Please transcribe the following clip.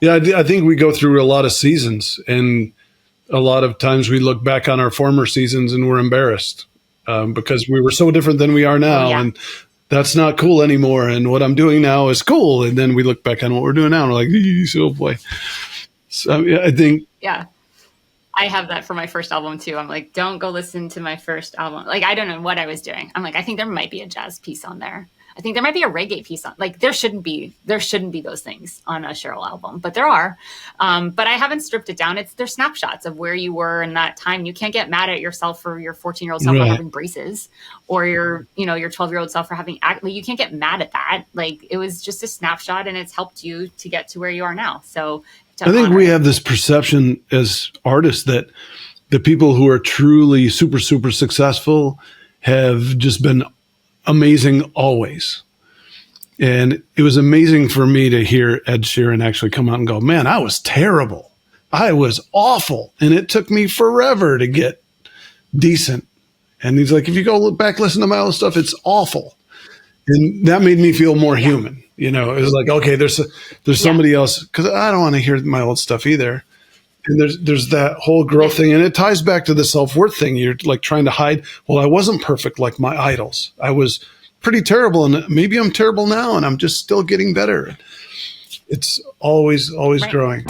Yeah, I think we go through a lot of seasons, and a lot of times we look back on our former seasons and we're embarrassed because we were so different than we are now. Yeah. And that's not cool anymore. And what I'm doing now is cool. And then we look back on what we're doing now and we're like, oh boy. So yeah, I think. Yeah. I have that for my first album too. I'm like, don't go listen to my first album. Like, I don't know what I was doing. I'm like, I think there might be a jazz piece on there. I think there might be a reggae piece on, like, there shouldn't be those things on a Cheryl album, but there are. But I haven't stripped it down. They're snapshots of where you were in that time. You can't get mad at yourself or your 14-year-old self for having braces, or your 12-year-old self for having you can't get mad at that. Like, it was just a snapshot, and it's helped you to get to where you are now. So I think we have this perception as artists that the people who are truly super, super successful have just been amazing always. And it was amazing for me to hear Ed Sheeran actually come out and go, man, I was terrible. I was awful. And it took me forever to get decent. And he's like, if you go look back, listen to my old stuff, it's awful. And that made me feel more human. You know, it was like, okay, there's somebody else, because I don't want to hear my old stuff either. And there's that whole growth thing. And it ties back to the self-worth thing. You're like trying to hide, well, I wasn't perfect like my idols. I was pretty terrible, and maybe I'm terrible now, and I'm just still getting better. It's always growing.